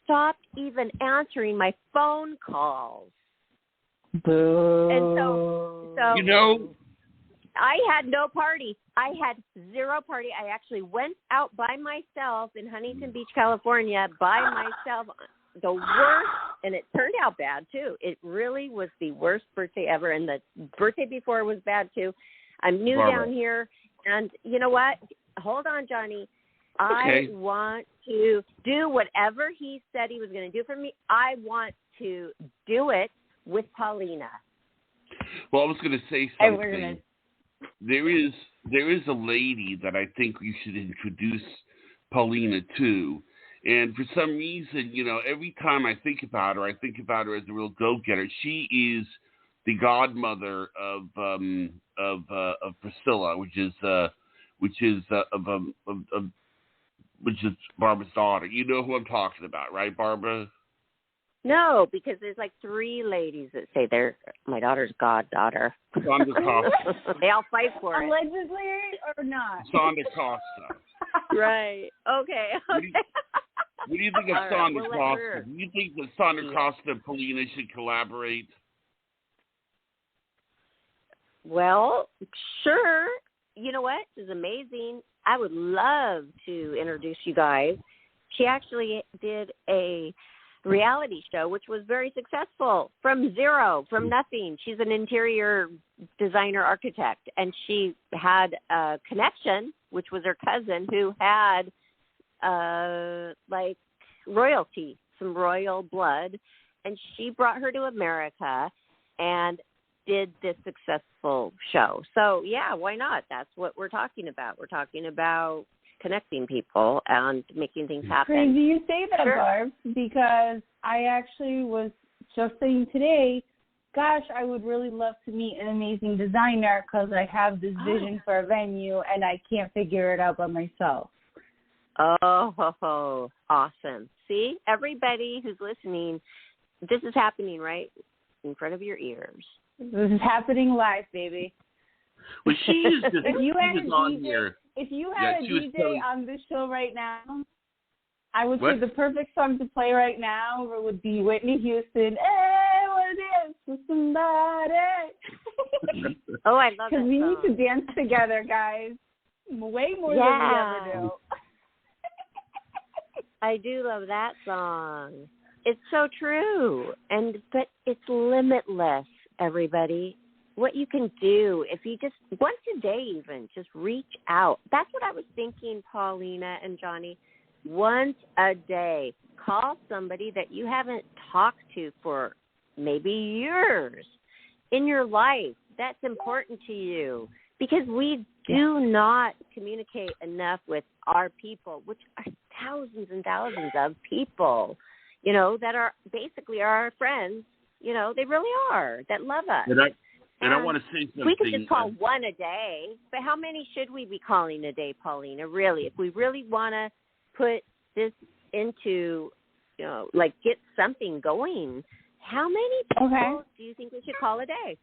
Stopped even answering my phone calls. Boo. And so you know, I had no party. I had zero party. I actually went out by myself in Huntington Beach, California, by myself. The worst, and it turned out bad too. It really was the worst birthday ever, and the birthday before was bad too. I'm new down here, and you know what? Hold on, Johnny. I want to do whatever he said he was going to do for me. I want to do it with Paulina. Well, I was going to say something. There is a lady that I think you should introduce Paulina to. And for some reason, you know, every time I think about her as a real go-getter. She is the godmother of Priscilla, which is Barbara's daughter. You know who I'm talking about, right, Barbara? No, because there's like 3 ladies that say they're my daughter's goddaughter. Sandra Costa. They all fight for it. Allegedly or not? Sandra Costa. Right. Okay. What do you think of Sandra Costa? Do you think that Sandra Costa and Paulina should collaborate? Well, sure. You know what? This is amazing. I would love to introduce you guys. She actually did a reality show, which was very successful from zero, from nothing. She's an interior designer architect, and she had a connection, which was her cousin, who had like royalty, some royal blood, and she brought her to America and did this successful show. So, yeah, why not? That's what we're talking about. We're talking about connecting people and making things happen. Crazy you say that, Barb, because I actually was just saying today, gosh, I would really love to meet an amazing designer because I have this vision for a venue and I can't figure it out by myself. Oh, awesome. See, everybody who's listening, this is happening right in front of your ears. This is happening live, baby. Well, she is just if you had a DJ on this show right now, I would say the perfect song to play right now would be Whitney Houston. Hey, what is with somebody? Oh, I love that song. Because we need to dance together, guys. Way more than we ever do. I do love that song. It's so true. But it's limitless, everybody. What you can do if you just once a day even just reach out. That's what I was thinking, Paulina and Johnny. Once a day, call somebody that you haven't talked to for maybe years in your life. That's important to you because we do not communicate enough with our people, which are thousands and thousands of people, that are basically our friends. They really are, that love us. And I want to say something. We could just call one a day, but how many should we be calling a day, Paulina, really? If we really want to put this into, get something going, how many people do you think we should call a day?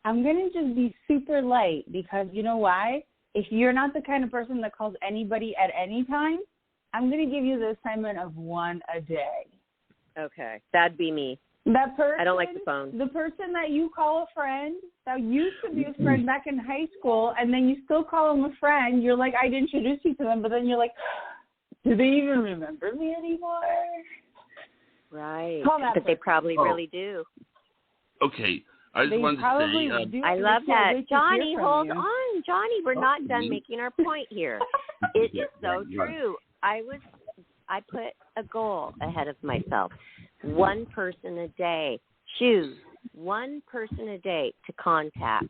I'm going to just be super light because you know why? If you're not the kind of person that calls anybody at any time, I'm going to give you the assignment of one a day. Okay, that'd be me. That person, I don't like the phone. The person that you call a friend, that used to be a friend back in high school, and then you still call them a friend, you're like, I'd introduce you to them, but then you're like, do they even remember me anymore? Right, but they probably really do. Okay, I just wanted to say, I love that. Johnny, hold on. Johnny, we're not done making our point here. It is so true. I put a goal ahead of myself. One person a day. Choose one person a day to contact.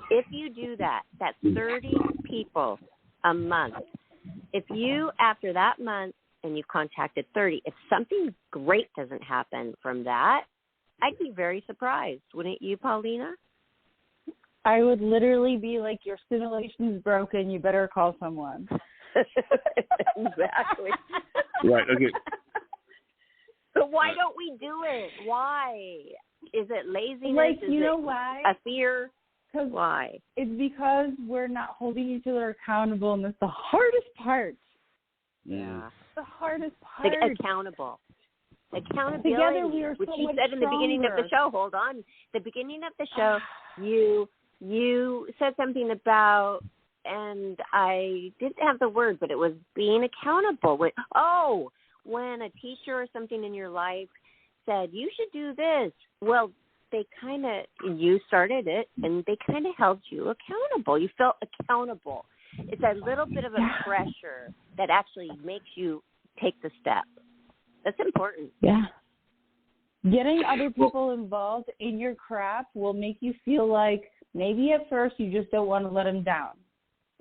If you do that, that's 30 people a month. If you, after that month, and you've contacted 30, if something great doesn't happen from that, I'd be very surprised. Wouldn't you, Paulina? I would literally be like, your simulation is broken. You better call someone. Exactly. Right, okay. But why don't we do it? Why? Is it laziness? Like, you know why? A fear? Why? It's because we're not holding each other accountable, and that's the hardest part. Yeah. The hardest part. Accountability. Together we are which so you much said in the beginning of the show. Hold on. The beginning of the show, you said something about, and I didn't have the word, but it was being accountable. When a teacher or something in your life said, you should do this, well, you started it, and they kind of held you accountable. You felt accountable. It's a little bit of a pressure that actually makes you take the step. That's important. Yeah. Getting other people involved in your crap will make you feel like maybe at first you just don't want to let them down.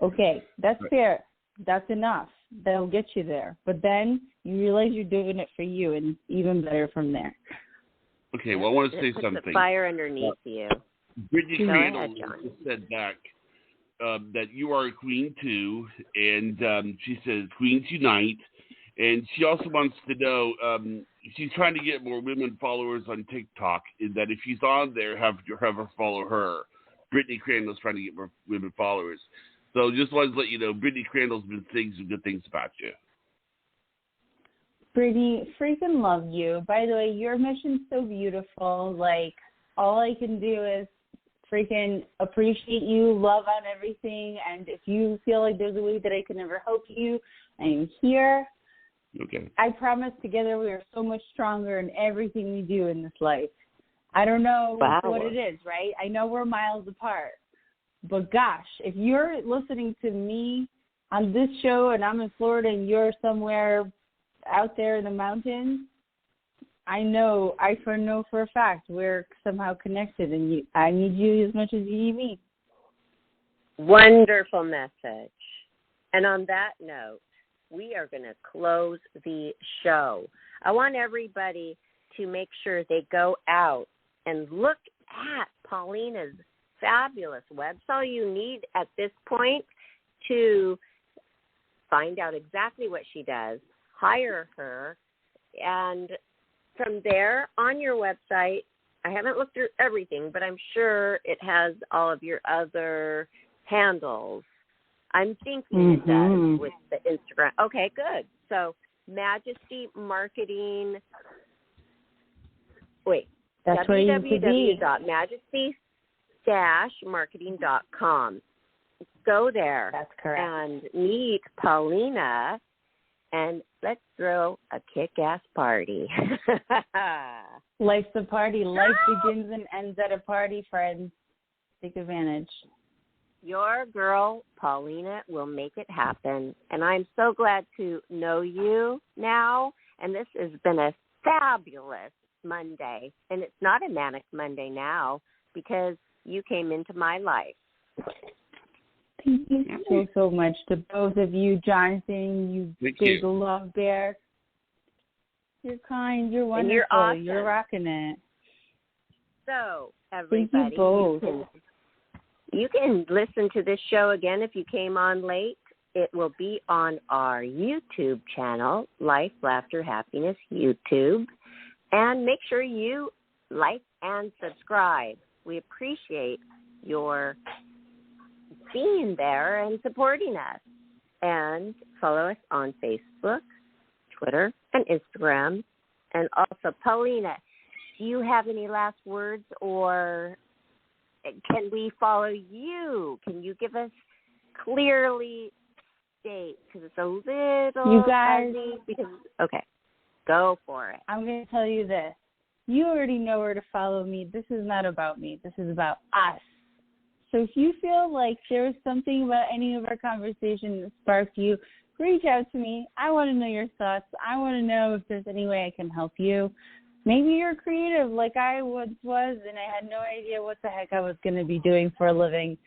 Okay, that's fair. That's enough. That'll get you there. But then you realize you're doing it for you, and it's even better from there. Okay, well, I want to say something. Put the fire underneath you. Brittany Crandall just said back that you are a queen too, and she says queens unite. And she also wants to know, she's trying to get more women followers on TikTok, is that if she's on there, have her follow her. Brittany Crandall's trying to get more women followers. So just wanted to let you know, Brittany Crandall's been saying some good things about you. Brittany, freaking love you. By the way, your mission's so beautiful. Like, all I can do is freaking appreciate you, love on everything. And if you feel like there's a way that I can ever help you, I am here. Okay. I promise together we are so much stronger in everything we do in this life. I don't know what it is, right? I know we're miles apart. But gosh, if you're listening to me on this show and I'm in Florida and you're somewhere out there in the mountains, I know for a fact we're somehow connected, and I need you as much as you need me. Wonderful message. And on that note, we are going to close the show. I want everybody to make sure they go out and look at Paulina's fabulous web. That's all you need at this point to find out exactly what she does, hire her, and from there on your website, I haven't looked through everything, but I'm sure it has all of your other handles. I'm thinking it does with the Instagram. Okay, good. So Majesty Marketing. Wait. That's www.majesty-marketing.com. Go there. That's correct. And meet Paulina, and let's throw a kick-ass party. Life's a party. Life begins and ends at a party, friends. Take advantage. Your girl, Paulina, will make it happen. And I'm so glad to know you now. And this has been a fabulous Monday. And it's not a manic Monday now because you came into my life. Thank you so much to both of you, Jonathan, you big love bear. You're kind. You're wonderful. And you're awesome. You're rocking it. So, everybody, thank you both. You can listen to this show again if you came on late. It will be on our YouTube channel, Life, Laughter, Happiness YouTube. And make sure you like and subscribe. We appreciate your being there and supporting us. And follow us on Facebook, Twitter, and Instagram. And also, Paulina, do you have any last words, or can we follow you? Can you give us clearly state? Because it's a little you guys, fuzzy. Okay, go for it. I'm going to tell you this. You already know where to follow me. This is not about me. This is about us. So if you feel like there's something about any of our conversation that sparked you, reach out to me. I want to know your thoughts. I want to know if there's any way I can help you. Maybe you're creative like I once was, and I had no idea what the heck I was going to be doing for a living.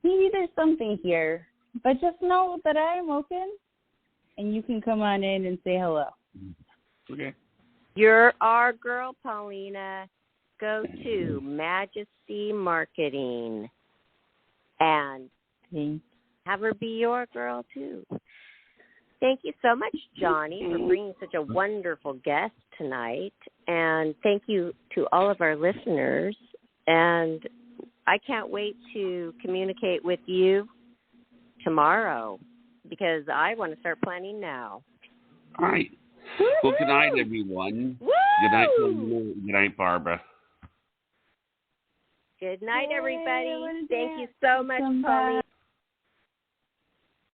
Maybe there's something here. But just know that I am open, and you can come on in and say hello. Okay. You're our girl, Paulina. Go to Majesty Marketing and have her be your girl, too. Thank you so much, Johnny, for bringing such a wonderful guest tonight. And thank you to all of our listeners. And I can't wait to communicate with you tomorrow because I want to start planning now. All right. Well, good night, everyone. Woo! Good night, Paulina. Good night, Barbara. Good night, everybody. Thank you so much, Paulina.